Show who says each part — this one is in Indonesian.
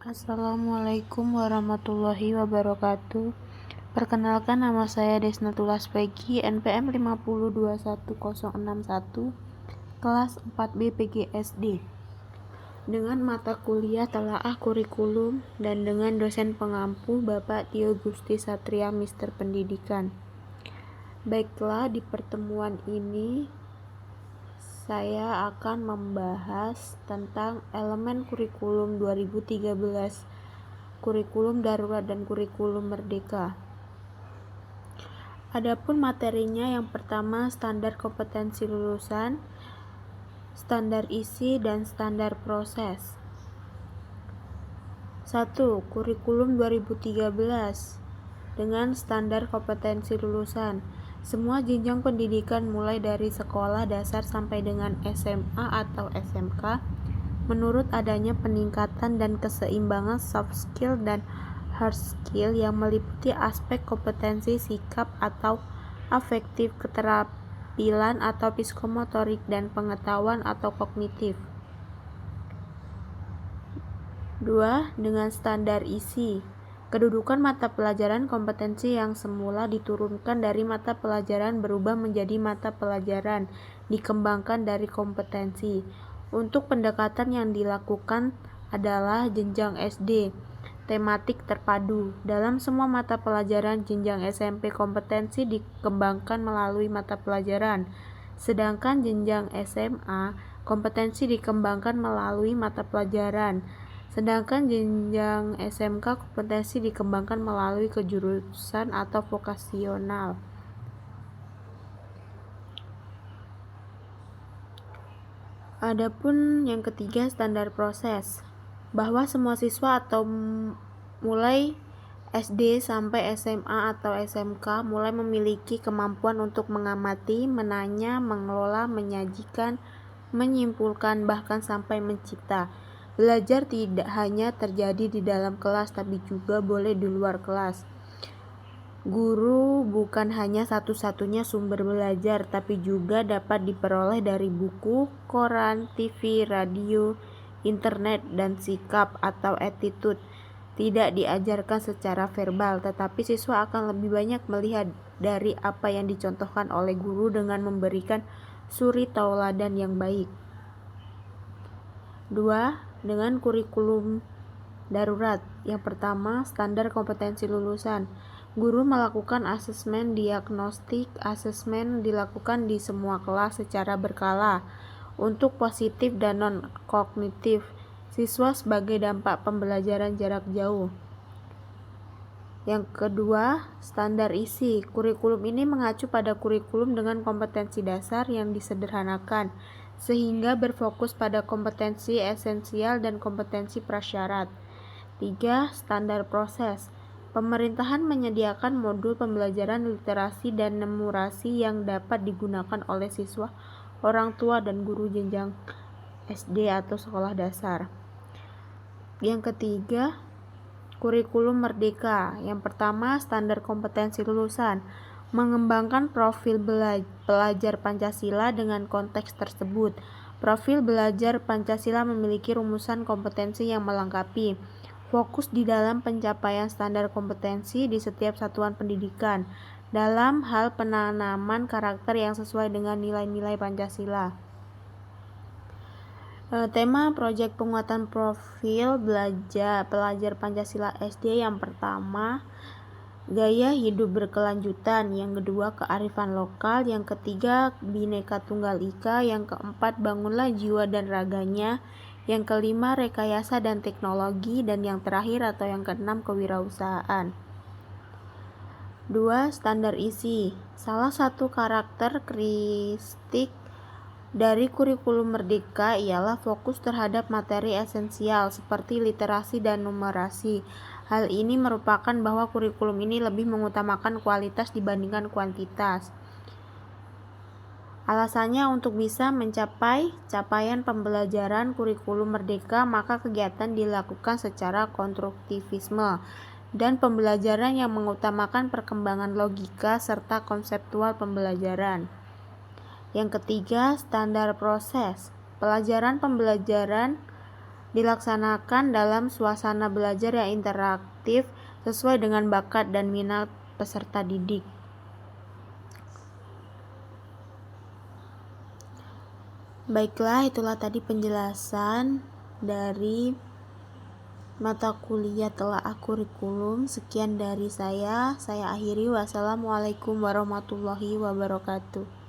Speaker 1: Assalamualaikum warahmatullahi wabarakatuh. Perkenalkan, nama saya Desnatula Speki, NPM 5021061, kelas 4B PGSD. Dengan mata kuliah Telaah Kurikulum dan dengan dosen pengampu Bapak Tio Gusti Satria, Mister Pendidikan. Baiklah, di pertemuan ini saya akan membahas tentang elemen kurikulum 2013, kurikulum darurat dan kurikulum merdeka. Adapun materinya, yang pertama standar kompetensi lulusan, standar isi, dan standar proses. 1. Kurikulum 2013 dengan standar kompetensi lulusan. Semua jenjang pendidikan mulai dari sekolah dasar sampai dengan SMA atau SMK menurut adanya peningkatan dan keseimbangan soft skill dan hard skill yang meliputi aspek kompetensi sikap atau afektif, keterampilan atau psikomotorik, dan pengetahuan atau kognitif. 2. Dengan standar isi. Kedudukan mata pelajaran kompetensi yang semula diturunkan dari mata pelajaran berubah menjadi mata pelajaran dikembangkan dari kompetensi. Untuk pendekatan yang dilakukan adalah jenjang SD, tematik terpadu. Dalam semua mata pelajaran jenjang SMP, kompetensi dikembangkan melalui mata pelajaran. Sedangkan jenjang SMA, kompetensi dikembangkan melalui mata pelajaran. Sedangkan jenjang SMK, kompetensi dikembangkan melalui kejurusan atau vokasional. Adapun yang ketiga, standar proses, bahwa semua siswa atau mulai SD sampai SMA atau SMK mulai memiliki kemampuan untuk mengamati, menanya, mengelola, menyajikan, menyimpulkan, bahkan sampai mencipta. Belajar tidak hanya terjadi di dalam kelas, tapi juga boleh di luar kelas. Guru bukan hanya satu-satunya sumber belajar, tapi juga dapat diperoleh dari buku, koran, TV, radio, internet, dan sikap atau attitude. Tidak diajarkan secara verbal, tetapi siswa akan lebih banyak melihat dari apa yang dicontohkan oleh guru dengan memberikan suri tauladan yang baik. 2. Dengan kurikulum darurat. Yang pertama, standar kompetensi lulusan. Guru melakukan asesmen diagnostik. Asesmen dilakukan di semua kelas secara berkala untuk positif dan non-kognitif siswa sebagai dampak pembelajaran jarak jauh. Yang kedua, standar isi. Kurikulum ini mengacu pada kurikulum dengan kompetensi dasar yang disederhanakan, sehingga berfokus pada kompetensi esensial dan kompetensi prasyarat. 3. Standar proses. Pemerintahan menyediakan modul pembelajaran literasi dan numerasi yang dapat digunakan oleh siswa, orang tua, dan guru jenjang SD atau sekolah dasar. Yang ketiga, kurikulum merdeka. Yang pertama, standar kompetensi lulusan. Mengembangkan profil pelajar Pancasila dengan konteks tersebut. Profil belajar Pancasila memiliki rumusan kompetensi yang melengkapi. Fokus di dalam pencapaian standar kompetensi di setiap satuan pendidikan dalam hal penanaman karakter yang sesuai dengan nilai-nilai Pancasila. Tema proyek penguatan profil pelajar Pancasila SD. Yang pertama, gaya hidup berkelanjutan. Yang kedua, kearifan lokal. Yang ketiga, Bhinneka Tunggal Ika. Yang keempat, bangunlah jiwa dan raganya. Yang kelima, rekayasa dan teknologi. Dan yang terakhir atau yang keenam, kewirausahaan. 2. Standar isi. Salah satu karakteristik dari kurikulum merdeka ialah fokus terhadap materi esensial seperti literasi dan numerasi. Hal ini merupakan bahwa kurikulum ini lebih mengutamakan kualitas dibandingkan kuantitas. Alasannya, untuk bisa mencapai capaian pembelajaran kurikulum merdeka, maka kegiatan dilakukan secara konstruktivisme dan pembelajaran yang mengutamakan perkembangan logika serta konseptual pembelajaran. Yang ketiga, standar proses. Pembelajaran dilaksanakan dalam suasana belajar yang interaktif sesuai dengan bakat dan minat peserta didik. Baiklah, itulah tadi penjelasan dari mata kuliah telaah kurikulum. Sekian dari saya akhiri. Wassalamualaikum warahmatullahi wabarakatuh.